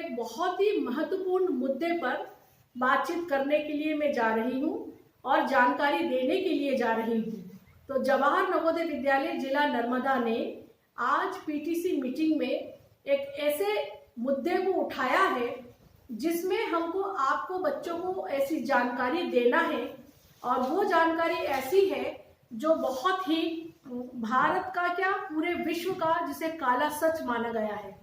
एक बहुत ही महत्वपूर्ण मुद्दे पर बातचीत करने के लिए मैं जा रही हूँ और जानकारी देने के लिए जा रही हूँ। तो जवाहर नवोदय विद्यालय जिला नर्मदा ने आज पीटीसी मीटिंग में एक ऐसे मुद्दे को उठाया है जिसमें हमको आपको बच्चों को ऐसी जानकारी देना है, और वो जानकारी ऐसी है जो बहुत ही भारत का क्या पूरे विश्व का जिसे काला सच माना गया है,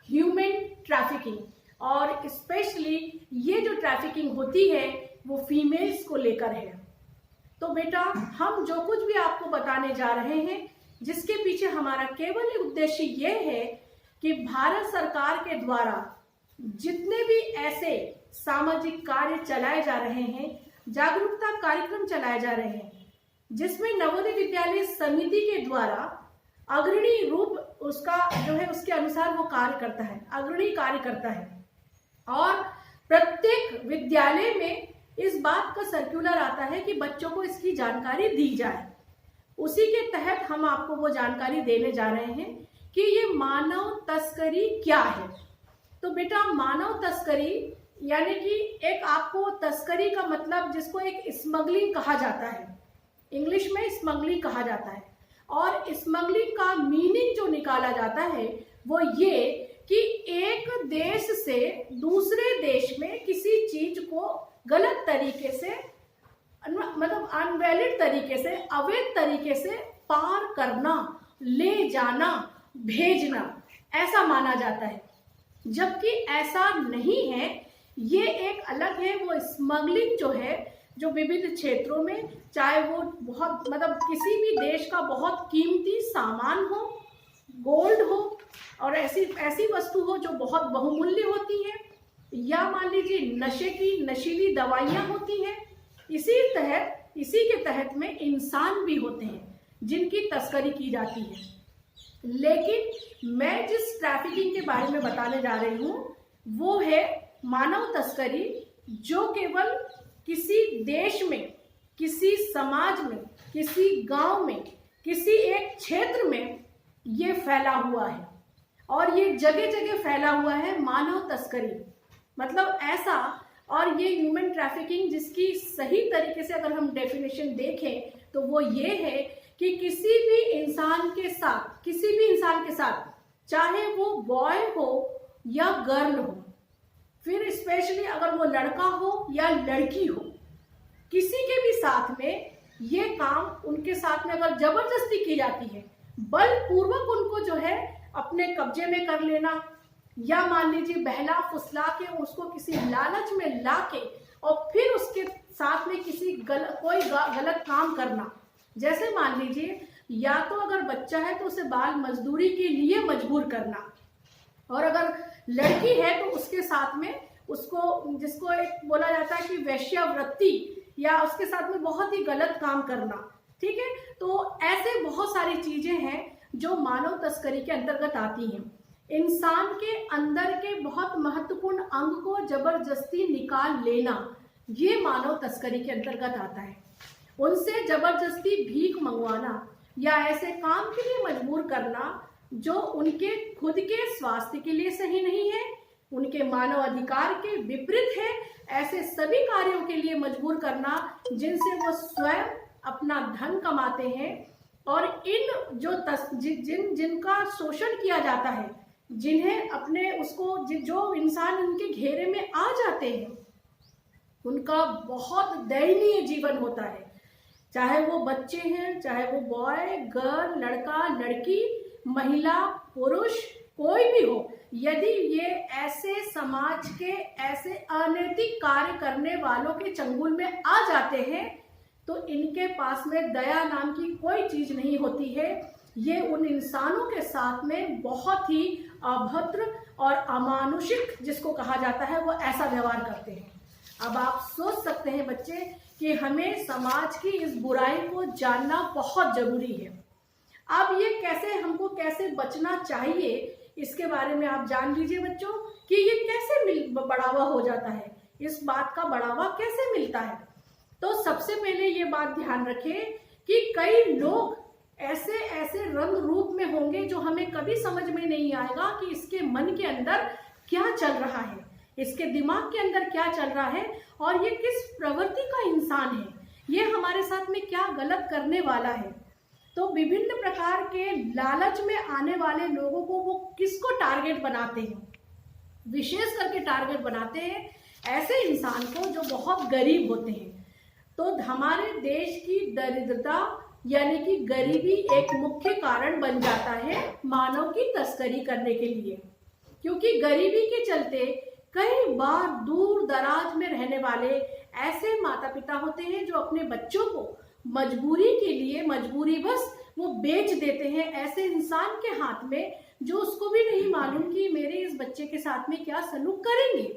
ह्यूमन ट्रैफिकिंग। और स्पेशली ये जो ट्रैफिकिंग होती है वो फीमेल्स को लेकर है। तो बेटा, हम जो कुछ भी आपको बताने जा रहे हैं, जिसके पीछे हमारा केवल उद्देश्य ये है कि भारत सरकार के द्वारा जितने भी ऐसे सामाजिक कार्य चलाए जा रहे हैं, जागरूकता कार्यक्रम चलाए जा रहे हैं, जिसमें नवोदय विद्यालय समिति के द्वारा अग्रणी रूप उसका जो है उसके अनुसार वो कार्य करता है, अग्रणी कार्य करता है। और प्रत्येक विद्यालय में इस बात का सर्कुलर आता है कि बच्चों को इसकी जानकारी दी जाए। उसी के तहत हम आपको वो जानकारी देने जा रहे हैं कि ये मानव तस्करी क्या है। तो बेटा, मानव तस्करी यानी कि एक आपको तस्करी का मतलब जिसको एक स्मगलिंग कहा जाता है, इंग्लिश में स्मगलिंग कहा जाता है। और स्मगलिंग का मीनिंग जो निकाला जाता है वो ये कि एक देश से दूसरे देश में किसी चीज को गलत तरीके से, मतलब अनवैलिड तरीके से, अवैध तरीके से पार करना, ले जाना, भेजना, ऐसा माना जाता है। जबकि ऐसा नहीं है, ये एक अलग है। वो स्मगलिंग जो है, जो विभिन्न क्षेत्रों में, चाहे वो बहुत मतलब किसी भी देश का बहुत कीमती सामान हो, गोल्ड हो और ऐसी वस्तु हो जो बहुत बहुमूल्य होती है, या मान लीजिए नशे की नशीली दवाइयाँ होती हैं, इसी के तहत में इंसान भी होते हैं जिनकी तस्करी की जाती है। लेकिन मैं जिस ट्रैफिकिंग के बारे में बताने जा रही हूँ वो है मानव तस्करी, जो केवल किसी देश में, किसी समाज में, किसी गांव में, किसी एक क्षेत्र में ये फैला हुआ है। और ये जगह जगह फैला हुआ है मानव तस्करी, मतलब ऐसा। और ये ह्यूमन ट्रैफिकिंग जिसकी सही तरीके से अगर हम डेफिनेशन देखें तो वो ये है कि किसी भी इंसान के साथ, चाहे वो बॉय हो या गर्ल हो, फिर स्पेशली अगर वो लड़का हो या लड़की हो, किसी के भी साथ में ये काम उनके साथ में अगर जबरदस्ती की जाती है, बलपूर्वक उनको जो है अपने कब्जे में कर लेना, या मान लीजिए बहला फुसला के उसको किसी लालच में लाके और फिर उसके साथ में किसी कोई गलत काम करना। जैसे मान लीजिए, या तो अगर बच्चा है तो उसे बाल मजदूरी के लिए मजबूर करना, और अगर लड़की है तो उसके साथ में उसको, जिसको एक बोला जाता है कि वेश्यावृत्ति, या उसके साथ में बहुत ही गलत काम करना। ठीक है, तो ऐसे बहुत सारी चीजें हैं जो मानव तस्करी के अंतर्गत आती हैं। इंसान के अंदर के बहुत महत्वपूर्ण अंग को जबरदस्ती निकाल लेना, ये मानव तस्करी के अंतर्गत आता है। उनसे जबरदस्ती भीख मंगवाना या ऐसे काम के लिए मजबूर करना जो उनके खुद के स्वास्थ्य के लिए सही नहीं है, उनके मानव अधिकार के विपरीत है, ऐसे सभी कार्यों के लिए मजबूर करना जिनसे वो स्वयं अपना धन कमाते हैं। और इन जिनका शोषण किया जाता है, जिन्हें अपने जो इंसान इनके घेरे में आ जाते हैं, उनका बहुत दयनीय जीवन होता है। चाहे वो बच्चे हैं, चाहे वो बॉय, गर्ल, लड़का, लड़की, महिला, पुरुष, कोई भी हो, यदि ये ऐसे समाज के ऐसे अनैतिक कार्य करने वालों के चंगुल में आ जाते हैं तो इनके पास में दया नाम की कोई चीज नहीं होती है। ये उन इंसानों के साथ में बहुत ही अभद्र और अमानुषिक, जिसको कहा जाता है, वो ऐसा व्यवहार करते हैं। अब आप सोच सकते हैं बच्चे कि हमें समाज की इस बुराई को जानना बहुत जरूरी है। अब ये हमको कैसे बचना चाहिए, इसके बारे में आप जान लीजिए बच्चों कि ये कैसे बढ़ावा हो जाता है, इस बात का बढ़ावा कैसे मिलता है। तो सबसे पहले ये बात ध्यान रखें कि कई लोग ऐसे रंग रूप में होंगे जो हमें कभी समझ में नहीं आएगा कि इसके मन के अंदर क्या चल रहा है, इसके दिमाग के अंदर क्या चल रहा है और ये किस प्रवृत्ति का इंसान है, ये हमारे साथ में क्या गलत करने वाला है। तो विभिन्न प्रकार के लालच में आने वाले लोगों को वो किसको टारगेट बनाते हैं, विशेष करके टारगेट बनाते हैं ऐसे इंसान को जो बहुत गरीब होते हैं। तो हमारे देश की दरिद्रता यानी कि गरीबी एक मुख्य कारण बन जाता है मानव की तस्करी करने के लिए, क्योंकि गरीबी के चलते कई बार दूर दराज में रहने वाले ऐसे माता पिता होते हैं जो अपने बच्चों को मजबूरी के लिए मजबूरीवश वो बेच देते हैं ऐसे इंसान के हाथ में, जो उसको भी नहीं मालूम कि मेरे इस बच्चे के साथ में क्या सलूक करेंगे।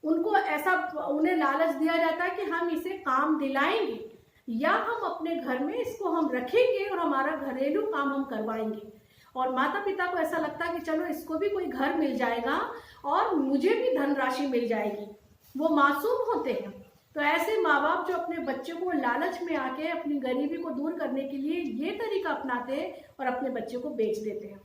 उनको ऐसा उन्हें लालच दिया जाता है कि हम इसे काम दिलाएंगे या हम अपने घर में इसको हम रखेंगे और हमारा घरेलू काम हम करवाएंगे। और माता पिता को ऐसा लगता है कि चलो इसको भी कोई घर मिल जाएगा और मुझे भी धनराशि मिल जाएगी। वो मासूम होते हैं। तो ऐसे माँ बाप जो अपने बच्चे को लालच में आके अपनी गरीबी को दूर करने के लिए ये तरीका अपनाते हैं और अपने बच्चे को बेच देते हैं।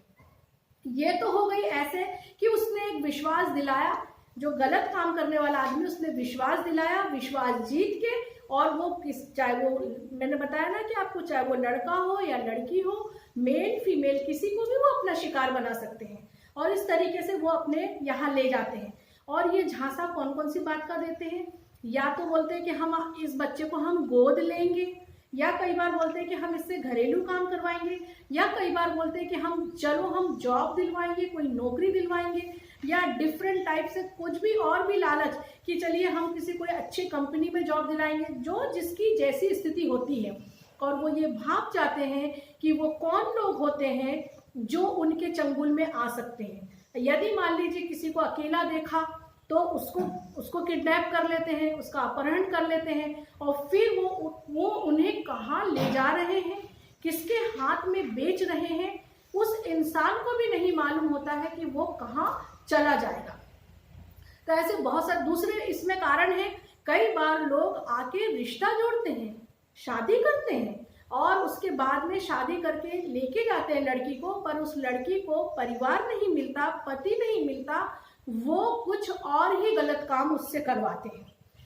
ये तो हो गई ऐसे कि उसने एक विश्वास दिलाया, जो गलत काम करने वाला आदमी उसने विश्वास दिलाया, विश्वास जीत के, और वो चाहे वो मैंने बताया ना कि आपको चाहे वो लड़का हो या लड़की हो, मेल फीमेल किसी को भी वो अपना शिकार बना सकते हैं और इस तरीके से वो अपने यहाँ ले जाते हैं। और ये झांसा कौन कौन सी बात का देते हैं, या तो बोलते हैं कि हम इस बच्चे को हम गोद लेंगे, या कई बार बोलते हैं कि हम इससे घरेलू काम करवाएंगे, या कई बार बोलते हैं कि हम जॉब दिलवाएंगे, कोई नौकरी दिलवाएंगे, या डिफरेंट टाइप से कुछ भी और भी लालच कि चलिए हम किसी कोई अच्छी कंपनी में जॉब दिलाएंगे, जो जिसकी जैसी स्थिति होती है। और वो ये भाप जाते हैं कि वो कौन लोग होते हैं जो उनके चंगुल में आ सकते हैं। यदि मान लीजिए किसी को अकेला देखा तो उसको किडनैप कर लेते हैं, उसका अपहरण कर लेते हैं और फिर वो उन्हें कहाँ ले जा रहे हैं, किसके हाथ में बेच रहे हैं, उस इंसान को भी नहीं मालूम होता है कि वो कहाँ चला जाएगा। तो ऐसे बहुत सारे दूसरे इसमें कारण है। कई बार लोग आके रिश्ता जोड़ते हैं, शादी करते हैं और उसके बाद में शादी करके लेके जाते हैं लड़की को, पर उस लड़की को परिवार नहीं मिलता, पति नहीं मिलता, वो कुछ और ही गलत काम उससे करवाते हैं,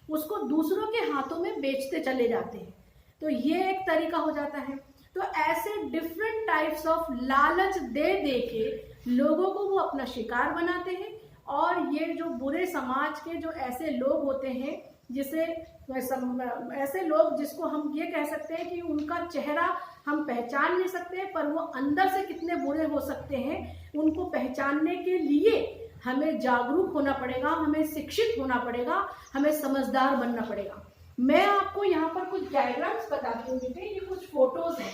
उसको दूसरों के हाथों में बेचते चले जाते हैं। तो ये एक तरीका हो जाता है। तो ऐसे डिफरेंट टाइप्स ऑफ लालच दे दे के लोगों को वो अपना शिकार बनाते हैं। और ये जो बुरे समाज के जो ऐसे लोग होते हैं, ऐसे लोग जिसको हम ये कह सकते हैं कि उनका चेहरा हम पहचान नहीं सकते, पर वो अंदर से कितने बुरे हो सकते हैं, उनको पहचानने के लिए हमें जागरूक होना पड़ेगा, हमें शिक्षित होना पड़ेगा, हमें समझदार बनना पड़ेगा। मैं आपको यहाँ पर कुछ डायग्राम्स बताती हूँ बेटे, ये कुछ फोटोज हैं।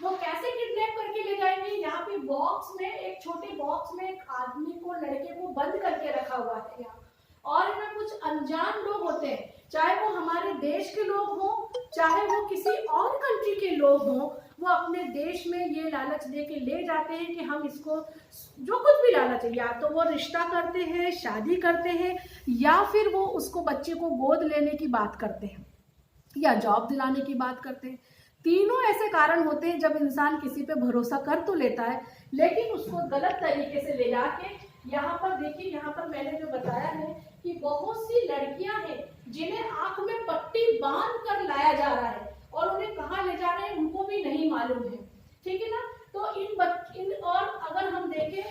वो कैसे किडनैप करके ले जाएंगे, यहाँ पे बॉक्स में, एक छोटे बॉक्स में एक आदमी को, लड़के को बंद करके रखा हुआ है यहाँ। और इनमें कुछ अनजान लोग होते हैं, चाहे वो हमारे देश के लोग हों, चाहे वो किसी और कंट्री के लोग हों, वो अपने देश में ये लालच दे के ले जाते हैं कि हम इसको, जो कुछ भी लालच है, या तो वो रिश्ता करते हैं, शादी करते हैं, या फिर वो उसको बच्चे को गोद लेने की बात करते हैं, या जॉब दिलाने की बात करते हैं। तीनों ऐसे कारण होते हैं जब इंसान किसी पे भरोसा कर तो लेता है, लेकिन उसको गलत तरीके से ले जाके, यहाँ पर देखिए, यहाँ पर मैंने जो बताया है कि बहुत सी लड़कियां हैं जिन्हें आंख में पट्टी बांध कर लाया जा रहा है और उन्हें कहाँ ले जा रहे हैं उनको भी नहीं मालूम है, ठीक है ना। तो इन और अगर हम देखें,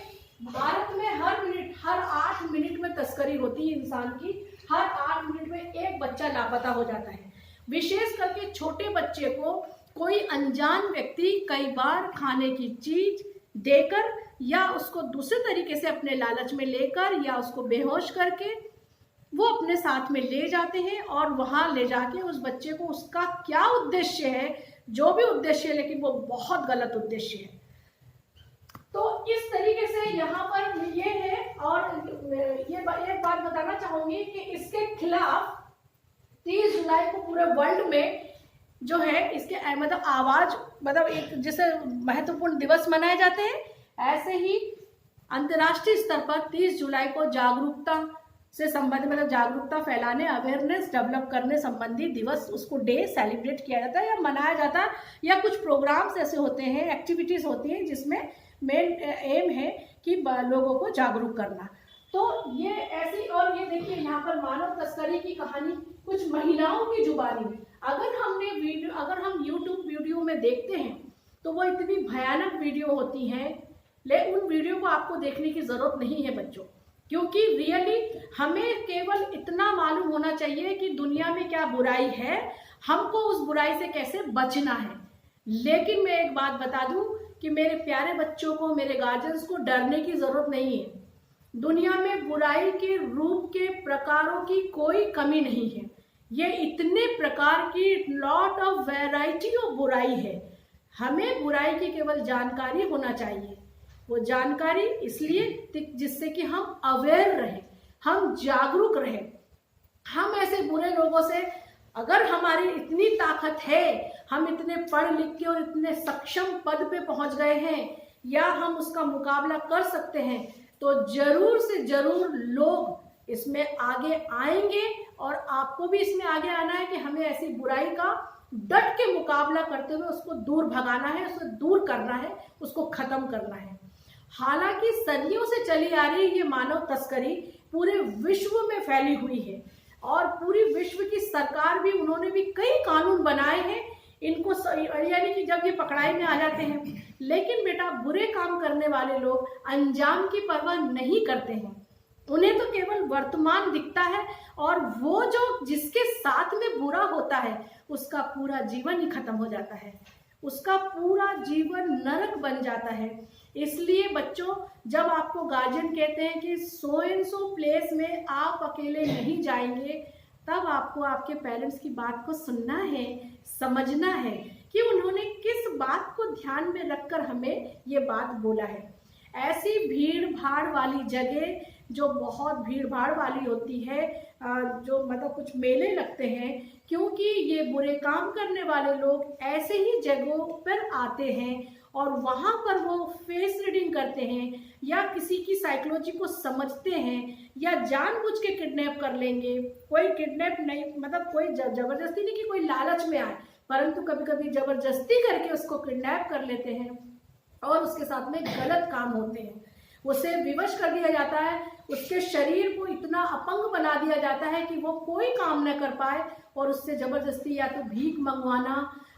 भारत में हर मिनट, हर 8 मिनट में तस्करी होती है इंसान की, हर 8 मिनट में एक बच्चा लापता हो जाता है। विशेष करके छोटे बच्चे को कोई अनजान व्यक्ति कई बार खाने की चीज देकर या उसको दूसरे तरीके से अपने लालच में लेकर या उसको बेहोश करके वो अपने साथ में ले जाते हैं और वहां ले जाके उस बच्चे को, उसका क्या उद्देश्य है, जो भी उद्देश्य है, लेकिन वो बहुत गलत उद्देश्य है। तो इस तरीके से यहाँ पर ये है। और ये एक बात बताना चाहूंगी कि इसके खिलाफ 30 जुलाई को पूरे वर्ल्ड में जो है इसके मतलब आवाज, मतलब एक जैसे महत्वपूर्ण दिवस मनाए जाते हैं, ऐसे ही अंतर्राष्ट्रीय स्तर पर 30 जुलाई को जागरूकता से संबंधित, मतलब जागरूकता फैलाने, अवेयरनेस डेवलप करने संबंधी दिवस, उसको डे सेलिब्रेट किया जाता है या मनाया जाता है, या कुछ प्रोग्राम्स ऐसे होते हैं, एक्टिविटीज होती हैं जिसमें मेन एम है कि लोगों को जागरूक करना। तो ये ऐसी, और ये देखिए यहाँ पर मानव तस्करी की कहानी कुछ महिलाओं की जुबानी। अगर हम YouTube वीडियो में देखते हैं तो वो इतनी भयानक वीडियो होती हैं, लेकिन उन वीडियो को आपको देखने की जरूरत नहीं है बच्चों, क्योंकि रियली हमें केवल इतना मालूम होना चाहिए कि दुनिया में क्या बुराई है, हमको उस बुराई से कैसे बचना है। लेकिन मैं एक बात बता दूं कि मेरे प्यारे बच्चों को, मेरे गार्जियंस को डरने की जरूरत नहीं है। दुनिया में बुराई के रूप के प्रकारों की कोई कमी नहीं है। ये इतने प्रकार की लॉट ऑफ वैरायटी ऑफ बुराई है। हमें बुराई की केवल जानकारी होना चाहिए। वो जानकारी इसलिए जिससे कि हम अवेयर रहें, हम जागरूक रहें। हम ऐसे बुरे लोगों से, अगर हमारी इतनी ताकत है, हम इतने पढ़ लिख के और इतने सक्षम पद पे पहुंच गए हैं, या हम उसका मुकाबला कर सकते हैं, तो जरूर से जरूर लोग इसमें आगे आएंगे। और आपको भी इसमें आगे आना है कि हमें ऐसी बुराई का डट के मुकाबला करते हुए उसको दूर भगाना है, उसको दूर करना है, उसको खत्म करना है। हालांकि सदियों से चली आ रही ये मानव तस्करी पूरे विश्व में फैली हुई है, और पूरी विश्व की सरकार भी, उन्होंने भी कई कानून बनाए हैं इनको, यानी कि जब ये पकड़ाई में आ जाते हैं। लेकिन बेटा, बुरे काम करने वाले लोग अंजाम की परवाह नहीं करते हैं। उन्हें तो केवल वर्तमान दिखता है, और वो जो जिसके साथ में बुरा होता है उसका पूरा जीवन ही खत्म हो जाता है, उसका पूरा जीवन नरक बन जाता है। इसलिए बच्चों, जब आपको गार्जियन कहते हैं कि सो एंड सो प्लेस में आप अकेले नहीं जाएंगे, तब आपको आपके पेरेंट्स की बात को सुनना है, समझना है कि उन्होंने किस बात को ध्यान में रखकर हमें ये बात बोला है। ऐसी भीड़ भाड़ वाली जगह, जो बहुत भीड़ भाड़ वाली होती है, जो मतलब कुछ मेले लगते हैं, क्योंकि ये बुरे काम करने वाले लोग ऐसे ही जगहों पर आते हैं और वहाँ पर वो फेस रीडिंग करते हैं, या किसी की साइकोलॉजी को समझते हैं, या जानबूझ के किडनैप कर लेंगे। कोई किडनैप नहीं, मतलब कोई जबरदस्ती नहीं कि कोई लालच में आए, परंतु कभी कभी जबरदस्ती करके उसको किडनैप कर लेते हैं और उसके साथ में गलत काम होते हैं। उसे विवश कर दिया जाता है, उसके शरीर को इतना अपंग बना दिया जाता है कि वो कोई काम न कर पाए, और उससे जबरदस्ती या तो भीख मंगवाना।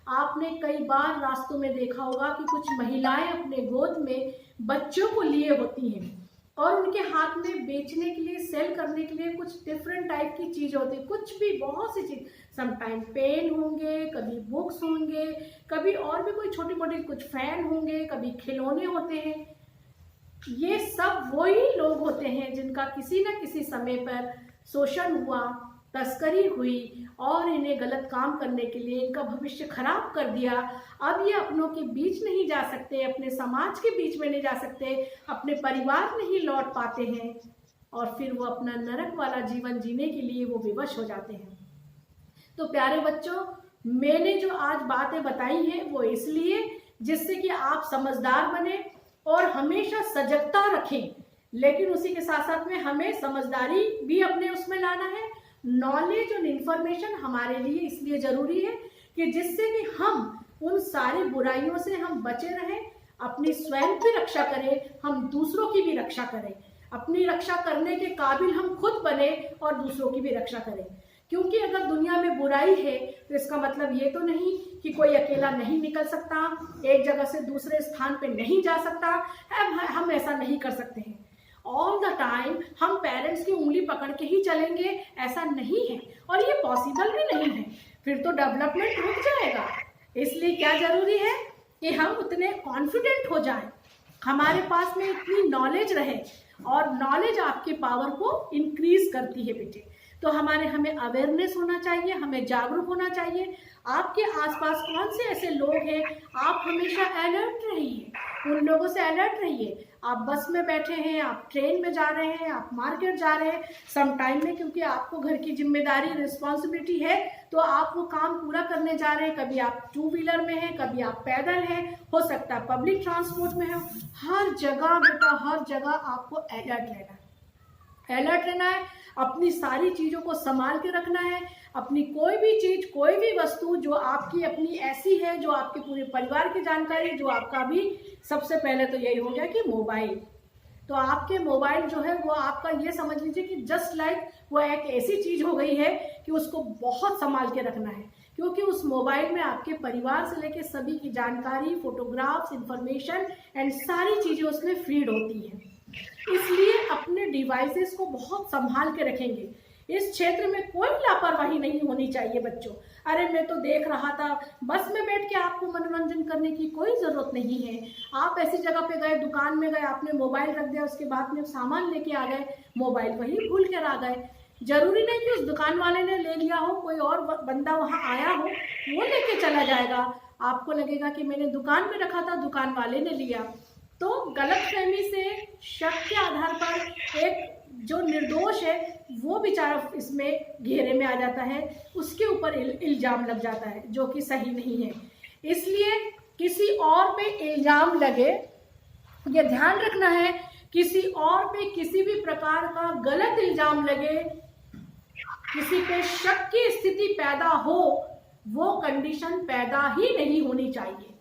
आपने कई बार रास्तों में देखा होगा कि कुछ महिलाएं अपने गोद में बच्चों को लिए होती हैं, और उनके हाथ में बेचने के लिए, सेल करने के लिए कुछ डिफरेंट टाइप की चीज होती है, कुछ भी, बहुत सी चीज। समटाइम पेन होंगे, कभी बुक्स होंगे, कभी और भी कोई छोटी मोटी कुछ फैन होंगे, कभी खिलौने होते हैं। ये सब वही लोग होते हैं जिनका किसी न किसी समय पर शोषण हुआ, तस्करी हुई, और इन्हें गलत काम करने के लिए इनका भविष्य खराब कर दिया। अब ये अपनों के बीच नहीं जा सकते, अपने समाज के बीच में नहीं जा सकते, अपने परिवार नहीं लौट पाते हैं, और फिर वो अपना नरक वाला जीवन जीने के लिए वो विवश हो जाते हैं। तो प्यारे बच्चों, मैंने जो आज बातें बताई हैं वो इसलिए जिससे कि आप समझदार बने और हमेशा सजगता रखें, लेकिन उसी के साथ साथ में हमें समझदारी भी अपने उसमें लाना है। नॉलेज और इन्फॉर्मेशन हमारे लिए इसलिए जरूरी है कि जिससे कि हम उन सारी बुराइयों से हम बचे रहें, अपनी स्वयं की रक्षा करें, हम दूसरों की भी रक्षा करें, अपनी रक्षा करने के काबिल हम खुद बने और दूसरों की भी रक्षा करें। क्योंकि अगर दुनिया में बुराई है तो इसका मतलब ये तो नहीं कि कोई अकेला नहीं निकल सकता, एक जगह से दूसरे स्थान पे नहीं जा सकता, हम ऐसा नहीं कर सकते हैं। ऑल द टाइम हम पेरेंट्स की उंगली पकड़ के ही चलेंगे, ऐसा नहीं है, और ये पॉसिबल भी नहीं है, फिर तो डेवलपमेंट रुक जाएगा। इसलिए क्या जरूरी है कि हम उतने कॉन्फिडेंट हो जाएं, हमारे पास में इतनी नॉलेज रहे, और नॉलेज आपके पावर को इंक्रीज करती है बेटे। तो हमें अवेयरनेस होना चाहिए, हमें जागरूक होना चाहिए। आपके आसपास कौन से ऐसे लोग हैं, आप हमेशा अलर्ट रहिए, उन लोगों से अलर्ट रहिए। आप बस में बैठे हैं, आप ट्रेन में जा रहे हैं, आप मार्केट जा रहे हैं, सम टाइम में क्योंकि आपको घर की जिम्मेदारी, रिस्पॉन्सिबिलिटी है, तो आप वो काम पूरा करने जा रहे हैं। कभी आप 2 व्हीलर में हैं, कभी आप पैदल हैं, हो सकता है पब्लिक ट्रांसपोर्ट में हो। हर जगह बेटा, हर जगह आपको अलर्ट रहना है, अलर्ट रहना है, अपनी सारी चीज़ों को संभाल के रखना है। अपनी कोई भी चीज़, कोई भी वस्तु जो आपकी अपनी ऐसी है, जो आपके पूरे परिवार की जानकारी, जो आपका भी, सबसे पहले तो यही हो गया कि मोबाइल। तो तो आपके मोबाइल जो है वो आपका, ये समझ लीजिए कि जस्ट लाइक वो एक ऐसी चीज हो गई है कि उसको बहुत संभाल के रखना है, क्योंकि उस मोबाइल में आपके परिवार से लेके सभी की जानकारी, फोटोग्राफ्स, इंफॉर्मेशन एंड सारी चीजें उसमें फीड होती हैं। इसलिए अपने डिवाइसेस को बहुत संभाल के रखेंगे। इस क्षेत्र में कोई लापरवाही नहीं होनी चाहिए बच्चों। अरे मैं तो देख रहा था, बस में बैठ के आपको मनोरंजन करने की कोई जरूरत नहीं है। आप ऐसी जगह पे गए, दुकान में गए, आपने मोबाइल रख दिया, उसके बाद में सामान लेके आ गए, मोबाइल वहीं भूल कर आ गए। जरूरी नहीं कि उस दुकान वाले ने ले लिया हो, कोई और बंदा वहां आया हो वो लेके चला जाएगा। आपको लगेगा कि मैंने दुकान में रखा था, दुकान वाले ने लिया। तो गलतफहमी से, शक के आधार पर एक जो निर्दोष है वो बेचारा इसमें घेरे में आ जाता है, उसके ऊपर इल्जाम लग जाता है, जो कि सही नहीं है। इसलिए किसी और पे इल्जाम लगे, ये ध्यान रखना है, किसी और पे किसी भी प्रकार का गलत इल्जाम लगे, किसी पे शक की स्थिति पैदा हो, वो कंडीशन पैदा ही नहीं होनी चाहिए,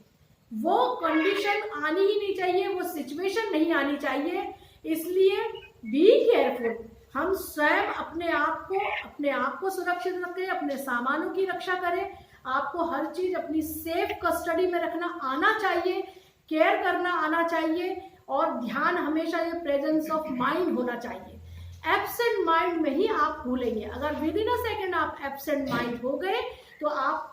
वो कंडीशन आनी ही नहीं चाहिए, वो सिचुएशन नहीं आनी चाहिए। इसलिए बी केयरफुल, हम स्वयं अपने आप को सुरक्षित रखें, अपने सामानों की रक्षा करें। आपको हर चीज अपनी सेफ कस्टडी में रखना आना चाहिए, केयर करना आना चाहिए, और ध्यान हमेशा ये प्रेजेंस ऑफ माइंड होना चाहिए। एब्सेंट माइंड में ही आप भूलेंगे। अगर विद इन अ सेकेंड आप एब्सेंट माइंड हो गए तो आप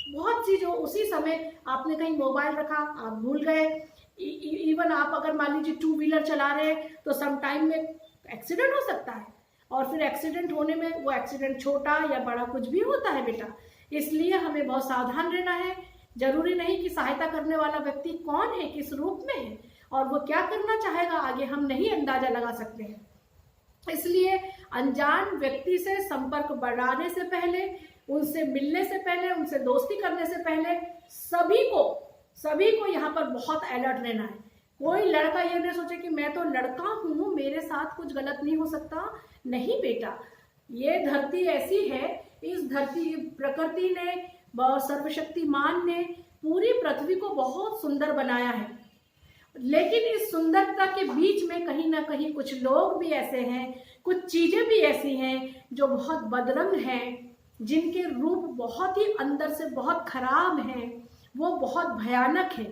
बहुत चीजों, उसी समय आपने कहीं मोबाइल रखा, आप भूल गए। इवन आप अगर मान लीजिए 2 व्हीलर चला रहे हैं तो सम टाइम में एक्सीडेंट हो सकता है, और फिर एक्सीडेंट होने में वो एक्सीडेंट छोटा या बड़ा कुछ भी होता है बेटा। इसलिए हमें बहुत सावधान रहना है। जरूरी नहीं कि सहायता करने वाला व्यक्ति कौन है, किस रूप में है, और वो क्या करना चाहेगा आगे हम नहीं अंदाजा लगा सकते हैं। इसलिए अनजान व्यक्ति से संपर्क बढ़ाने से पहले, उनसे मिलने से पहले, उनसे दोस्ती करने से पहले सभी को यहाँ पर बहुत अलर्ट रहना है। कोई लड़का ये नहीं सोचे कि मैं तो लड़का हूँ, मेरे साथ कुछ गलत नहीं हो सकता। नहीं बेटा, ये धरती ऐसी है, इस धरती प्रकृति ने, सर्वशक्तिमान ने पूरी पृथ्वी को बहुत सुंदर बनाया है, लेकिन इस सुंदरता के बीच में कहीं ना कहीं कुछ लोग भी ऐसे हैं, कुछ चीजें भी ऐसी हैं जो बहुत बदरंग हैं, जिनके रूप बहुत ही अंदर से बहुत खराब हैं, वो बहुत भयानक है।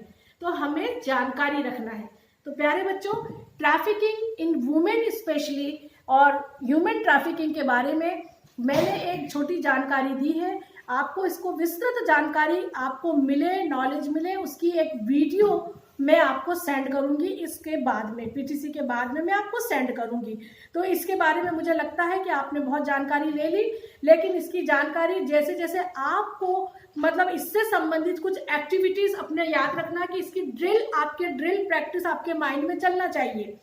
तो हमें जानकारी रखना है। तो प्यारे बच्चों, ट्रैफिकिंग इन वुमेन स्पेशली और ह्यूमन ट्रैफिकिंग के बारे में मैंने एक छोटी जानकारी दी है। आपको इसको विस्तृत जानकारी आपको मिले, नॉलेज मिले, उसकी एक वीडियो मैं आपको सेंड करूंगी। इसके बाद में पीटीसी के बाद में मैं आपको सेंड करूंगी। तो इसके बारे में मुझे लगता है कि आपने बहुत जानकारी ले ली, लेकिन इसकी जानकारी जैसे जैसे आपको मतलब इससे संबंधित कुछ एक्टिविटीज अपने याद रखना कि इसकी ड्रिल प्रैक्टिस आपके माइंड में चलना चाहिए।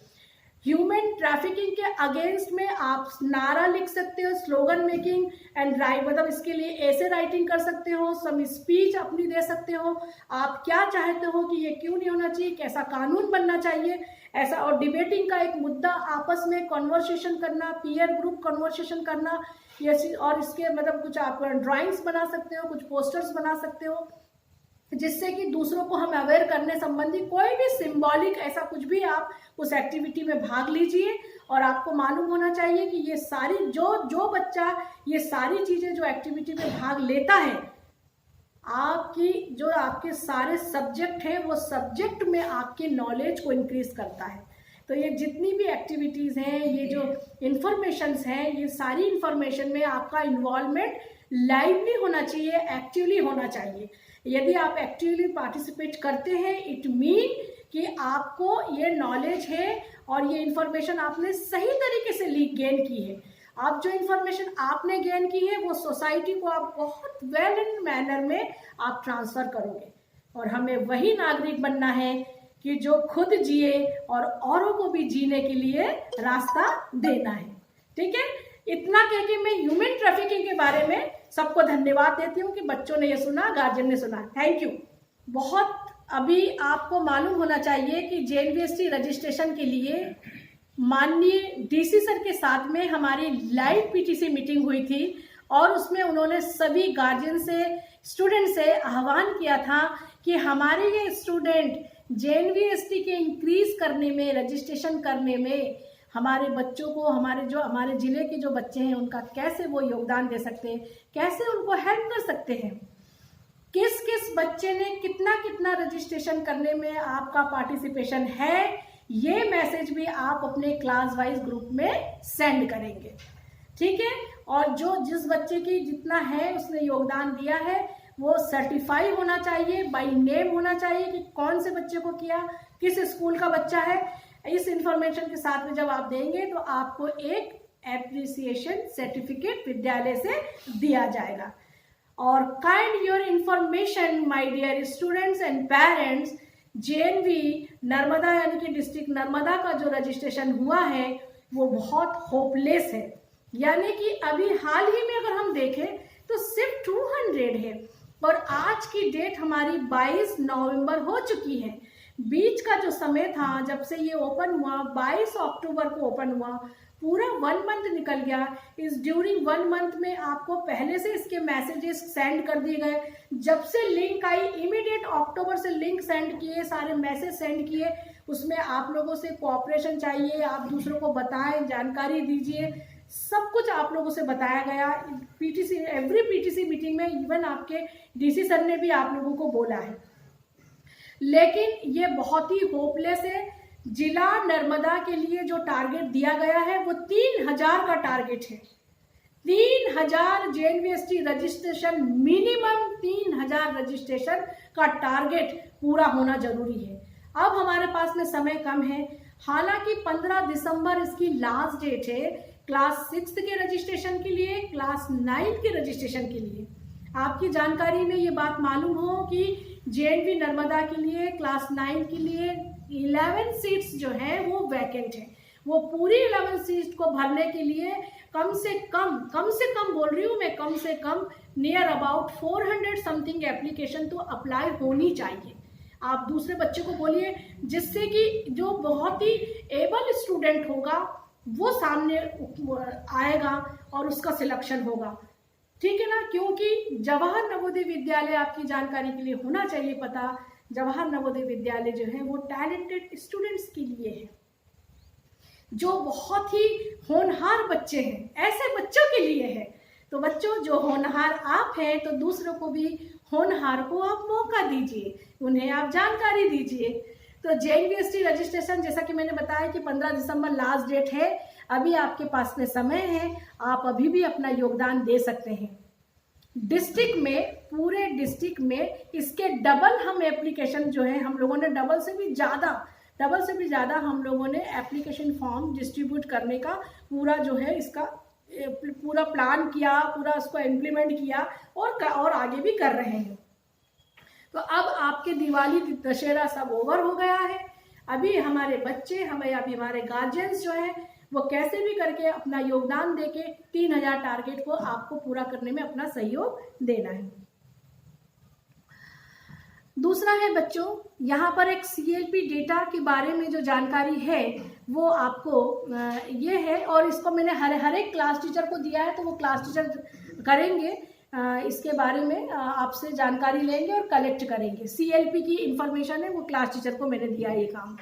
ह्यूमन ट्रैफिकिंग के अगेंस्ट में आप नारा लिख सकते हो, स्लोगन मेकिंग एंड राइट, मतलब इसके लिए ऐसे राइटिंग कर सकते हो, सम स्पीच अपनी दे सकते हो। आप क्या चाहते हो कि ये क्यों नहीं होना चाहिए, कैसा कानून बनना चाहिए, ऐसा। और डिबेटिंग का एक मुद्दा, आपस में कॉन्वर्सेशन करना, पीयर ग्रुप कॉन्वर्सेशन करना, ये और इसके मतलब कुछ आप ड्राइंग्स बना सकते हो, कुछ पोस्टर्स बना सकते हो, जिससे कि दूसरों को हम अवेयर करने संबंधी कोई भी सिंबॉलिक ऐसा कुछ भी आप उस एक्टिविटी में भाग लीजिए। और आपको मालूम होना चाहिए कि ये सारी जो बच्चा ये सारी चीजें जो एक्टिविटी में भाग लेता है, आपके सारे सब्जेक्ट हैं, वो सब्जेक्ट में आपके नॉलेज को इंक्रीज करता है। तो ये जितनी भी एक्टिविटीज हैं, ये जो इंफॉर्मेशंस हैं, ये सारी इंफॉर्मेशन में आपका इन्वॉल्वमेंट लाइवली होना चाहिए, एक्टिवली होना चाहिए। यदि आप एक्टिवली पार्टिसिपेट करते हैं, इट मीन कि आपको ये नॉलेज है और ये इंफॉर्मेशन आपने सही तरीके से गेन की है। आप जो इंफॉर्मेशन आपने गेन की है वो सोसाइटी को आप बहुत वेल इन मैनर में आप ट्रांसफर करोगे। और हमें वही नागरिक बनना है कि जो खुद जिए और औरों को भी जीने के लिए रास्ता देना है। ठीक है, इतना कह के मैं ह्यूमन ट्रैफिकिंग के बारे में सबको धन्यवाद देती हूँ कि बच्चों ने ये सुना, गार्जियन ने सुना। Thank you. बहुत अभी आपको मालूम होना चाहिए कि जेएनवीएसटी रजिस्ट्रेशन के लिए माननीय डीसी सर के साथ में हमारी लाइव पीटीसी मीटिंग हुई थी, और उसमें उन्होंने सभी गार्जियन से, स्टूडेंट से आह्वान किया था कि हमारे ये स्टूडेंट JNVST के इंक्रीज करने में, रजिस्ट्रेशन करने में हमारे बच्चों को, हमारे ज़िले के जो बच्चे हैं उनका कैसे वो योगदान दे सकते हैं, कैसे उनको हेल्प कर सकते हैं, किस किस बच्चे ने कितना कितना रजिस्ट्रेशन करने में आपका पार्टिसिपेशन है, ये मैसेज भी आप अपने क्लास वाइज ग्रुप में सेंड करेंगे, ठीक है। और जिस बच्चे की जितना है उसने योगदान दिया है वो सर्टिफाई होना चाहिए, बाय नेम होना चाहिए कि कौन से बच्चे को किया, किस स्कूल का बच्चा है। इस इंफॉर्मेशन के साथ में जब आप देंगे तो आपको एक एप्रिसिएशन सर्टिफिकेट विद्यालय से दिया जाएगा। और kind your information my dear students and parents, JNV Narmada यानी कि डिस्ट्रिक्ट नर्मदा का जो रजिस्ट्रेशन हुआ है वो बहुत होपलेस है। यानी कि अभी हाल ही में अगर हम देखें तो सिर्फ 200 है और आज की डेट हमारी 22 नवंबर हो चुकी है। बीच का जो समय था जब से ये ओपन हुआ, 22 अक्टूबर को ओपन हुआ, पूरा 1 मंथ निकल गया। इस ड्यूरिंग 1 मंथ में आपको पहले से इसके मैसेजेस सेंड कर दिए गए। जब से लिंक आई इमीडिएट अक्टूबर से लिंक सेंड किए, सारे मैसेज सेंड किए। उसमें आप लोगों से कोऑपरेशन चाहिए, आप दूसरों को बताएं, जानकारी दीजिए, सब कुछ आप लोगों से बताया गया। एवरी PTC मीटिंग में इवन आपके DC सर ने भी आप लोगों को बोला है। लेकिन ये बहुत ही होपलेस है। जिला नर्मदा के लिए जो टारगेट दिया गया है वो 3000 का टारगेट है। 3000 JNVST रजिस्ट्रेशन, मिनिमम 3000 रजिस्ट्रेशन का टारगेट पूरा होना जरूरी है। अब हमारे पास में समय कम है। हालांकि 15 दिसंबर इसकी लास्ट डेट है क्लास 6 के रजिस्ट्रेशन के लिए, क्लास 9 के रजिस्ट्रेशन के लिए। आपकी जानकारी में ये बात मालूम हो कि JNV नर्मदा के लिए क्लास 9 के लिए 11 सीट्स जो हैं वो वैकेंट है। वो पूरी 11 सीट को भरने के लिए कम से कम बोल रही हूँ मैं, कम से come near about 400 something application तो अप्लाई होनी चाहिए। आप दूसरे बच्चे को बोलिए जिससे कि जो बहुत ही एबल स्टूडेंट होगा वो सामने आएगा और उसका सिलेक्शन होगा, ठीक है ना। क्योंकि जवाहर नवोदय विद्यालय, आपकी जानकारी के लिए होना चाहिए पता, जवाहर नवोदय विद्यालय जो है वो टैलेंटेड स्टूडेंट्स के लिए है, जो बहुत ही होनहार बच्चे हैं, ऐसे बच्चों के लिए है। तो बच्चों, जो होनहार आप हैं तो दूसरों को भी होनहार को आप मौका दीजिए, उन्हें आप जानकारी दीजिए। तो JNVST रजिस्ट्रेशन, जैसा कि मैंने बताया कि 15 दिसंबर लास्ट डेट है। अभी आपके पास में समय है, आप अभी भी अपना योगदान दे सकते हैं। डिस्ट्रिक्ट में, पूरे डिस्ट्रिक्ट में इसके डबल हम एप्लीकेशन जो है, हम लोगों ने डबल से भी ज़्यादा हम लोगों ने एप्लीकेशन फॉर्म डिस्ट्रीब्यूट करने का पूरा जो है इसका पूरा प्लान किया, पूरा उसको इम्प्लीमेंट किया और आगे भी कर रहे हैं। तो अब आपके दिवाली, दशहरा सब ओवर हो गया है। अभी हमारे बच्चे, अभी हमारे गार्जियंस जो हैं वो कैसे भी करके अपना योगदान देके 3000 टारगेट को आपको पूरा करने में अपना सहयोग देना है। दूसरा है बच्चों, यहाँ पर एक CLP डेटा के बारे में जो जानकारी है वो आपको ये है, और इसको मैंने हर एक क्लास टीचर को दिया है, तो वो क्लास टीचर करेंगे इसके बारे में, आपसे जानकारी लेंगे और कलेक्ट करेंगे। CLP की इंफॉर्मेशन है वो क्लास टीचर को मैंने दिया ये काम।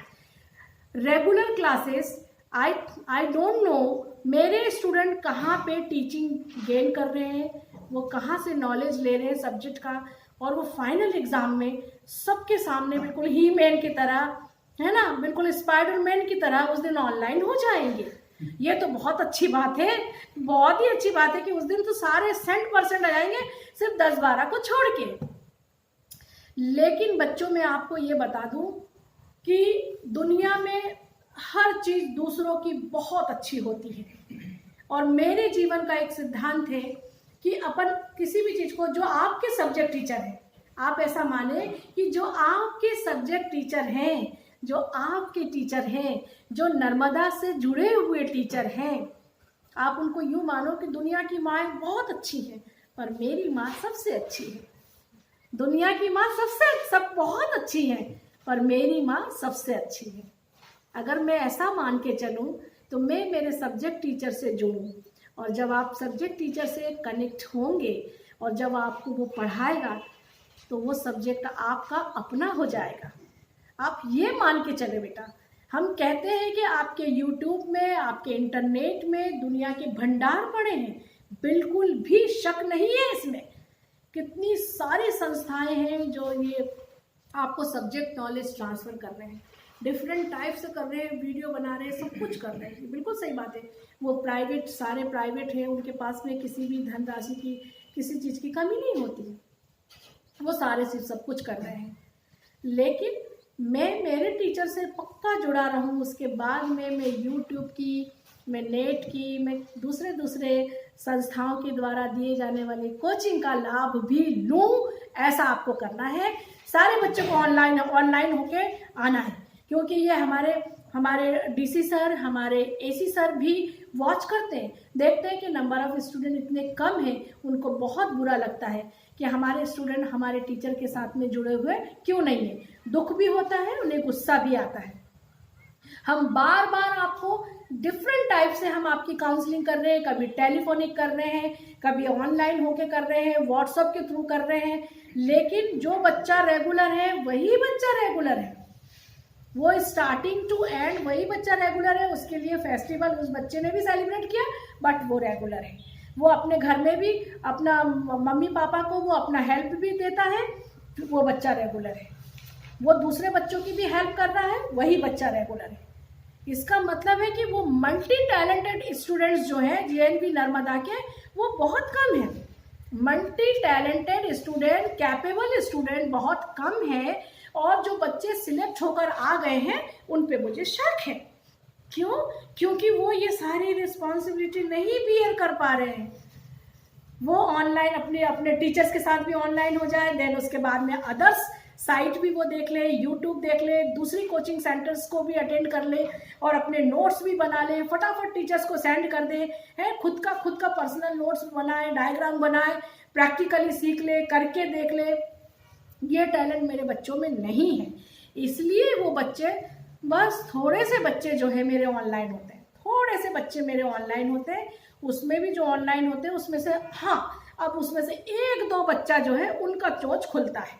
Regular classes, I don't know मेरे स्टूडेंट कहाँ पे टीचिंग गेन कर रहे हैं, वो कहाँ से नॉलेज ले रहे हैं सब्जेक्ट का, और वो फाइनल एग्जाम में सबके सामने बिल्कुल ही मैन की तरह, है ना, बिल्कुल स्पाइडरमैन की तरह उस दिन ऑनलाइन हो जाएंगे। ये तो बहुत अच्छी बात है, बहुत ही अच्छी बात है कि उस दिन तो सारे 100% आ जाएंगे, सिर्फ 10-12 को छोड़ के। लेकिन बच्चों, मैं आपको ये बता दूं कि दुनिया में हर चीज दूसरों की बहुत अच्छी होती है, और मेरे जीवन का एक सिद्धांत है कि अपन किसी भी चीज को, जो आपके सब्जेक्ट टीचर हैं, आप ऐसा माने कि जो आपके सब्जेक्ट टीचर हैं, जो आपके टीचर हैं, जो नर्मदा से जुड़े हुए टीचर हैं, आप उनको यूं मानो कि दुनिया की माँ बहुत अच्छी है पर मेरी माँ सबसे अच्छी है। दुनिया की माँ सब बहुत अच्छी है पर मेरी माँ सबसे अच्छी है। अगर मैं ऐसा मान के चलूं तो मैं मेरे सब्जेक्ट टीचर से जुड़ूं, और जब आप सब्जेक्ट टीचर से कनेक्ट होंगे और जब आपको वो पढ़ाएगा तो वो सब्जेक्ट आपका अपना हो जाएगा। आप ये मान के चले बेटा, हम कहते हैं कि आपके यूट्यूब में, आपके इंटरनेट में दुनिया के भंडार पड़े हैं, बिल्कुल भी शक नहीं है इसमें। कितनी सारी संस्थाएं हैं जो ये आपको सब्जेक्ट नॉलेज ट्रांसफ़र कर रहे हैं, डिफरेंट टाइप से कर रहे हैं, वीडियो बना रहे हैं, सब कुछ कर रहे हैं, बिल्कुल सही बात है। वो प्राइवेट, सारे प्राइवेट हैं, उनके पास में किसी भी धनराशि की, किसी चीज़ की कमी नहीं होती, वो सारे सिर्फ सब कुछ कर रहे हैं। लेकिन मैं मेरे टीचर से पक्का जुड़ा रहूँ, उसके बाद में मैं यूट्यूब की, मैं नेट की, मैं दूसरे संस्थाओं के द्वारा दिए जाने वाले कोचिंग का लाभ भी लूँ, ऐसा आपको करना है। सारे बच्चों को ऑनलाइन होके आना है, क्योंकि ये हमारे डीसी सर, हमारे एसी सर भी वॉच करते हैं, देखते हैं कि नंबर ऑफ़ स्टूडेंट इतने कम हैं, उनको बहुत बुरा लगता है कि हमारे स्टूडेंट हमारे टीचर के साथ में जुड़े हुए क्यों नहीं है। दुख भी होता है, उन्हें गुस्सा भी आता है। हम बार बार आपको डिफरेंट टाइप से हम आपकी काउंसलिंग कर रहे हैं, कभी टेलीफोनिक कर रहे हैं, कभी ऑनलाइन होके कर रहे हैं, व्हाट्सएप के थ्रू कर रहे हैं, लेकिन जो बच्चा रेगुलर है वही बच्चा रेगुलर है, वो स्टार्टिंग टू एंड वही बच्चा रेगुलर है। उसके लिए फेस्टिवल उस बच्चे ने भी सेलिब्रेट किया, बट वो रेगुलर है। वो अपने घर में भी अपना मम्मी पापा को वो अपना हेल्प भी देता है, वो बच्चा रेगुलर है। वो दूसरे बच्चों की भी हेल्प कर रहा है, वही बच्चा रेगुलर है। इसका मतलब है कि वो मल्टी टैलेंटेड स्टूडेंट्स जो हैं जेएनवी नर्मदा के, वो बहुत कम हैं। Multi talented student, capable student बहुत कम है, और जो बच्चे सिलेक्ट होकर आ गए हैं उन पे मुझे शक है। क्यों? क्योंकि वो ये सारी रिस्पॉन्सिबिलिटी नहीं बियर कर पा रहे हैं। वो ऑनलाइन अपने टीचर्स के साथ भी ऑनलाइन हो जाए, देन उसके बाद में अदर्स साइट भी वो देख ले, यूट्यूब देख ले, दूसरी कोचिंग सेंटर्स को भी अटेंड कर ले, और अपने नोट्स भी बना ले, फटाफट टीचर्स को सेंड कर दे, है खुद का पर्सनल नोट्स बनाए, डायग्राम बनाए, प्रैक्टिकली सीख ले, करके देख ले। ये टैलेंट मेरे बच्चों में नहीं है, इसलिए वो बच्चे, बस थोड़े से बच्चे जो है मेरे ऑनलाइन होते हैं, थोड़े से बच्चे मेरे ऑनलाइन होते हैं। उसमें भी जो ऑनलाइन होते हैं उसमें से, हाँ, अब उसमें से 1-2 बच्चा जो है उनका चोंच खुलता है।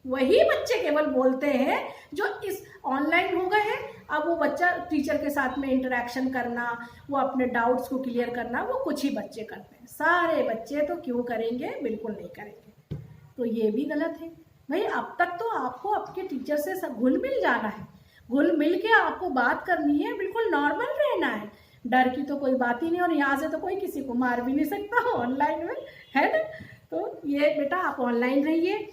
वही बच्चे केवल बोलते हैं जो इस ऑनलाइन हो गए हैं। अब वो बच्चा टीचर के साथ में इंटरेक्शन करना, वो अपने डाउट्स को क्लियर करना, वो कुछ ही बच्चे करते हैं। सारे बच्चे तो क्यों करेंगे? बिल्कुल नहीं करेंगे। तो ये भी गलत है भाई। अब तक तो आपको आपके टीचर से सब घुल मिल जाना है, घुल मिल के आपको बात करनी है, बिल्कुल नॉर्मल रहना है। डर की तो कोई बात ही नहीं, और यहाँ से तो कोई किसी को मार भी नहीं सकता ऑनलाइन में, है ना। तो ये बेटा आप ऑनलाइन रहिए।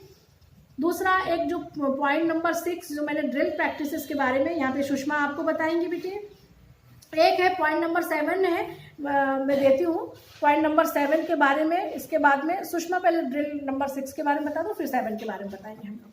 दूसरा, एक जो पॉइंट नंबर 6 जो मैंने ड्रिल प्रैक्टिसेस के बारे में, यहाँ पे सुषमा आपको बताएंगी बेटे। एक है पॉइंट नंबर 7 है, मैं देती हूँ पॉइंट नंबर 7 के बारे में। इसके बाद में सुषमा पहले ड्रिल नंबर 6 के बारे में बता दो, फिर 7 के बारे में बताएंगे हम।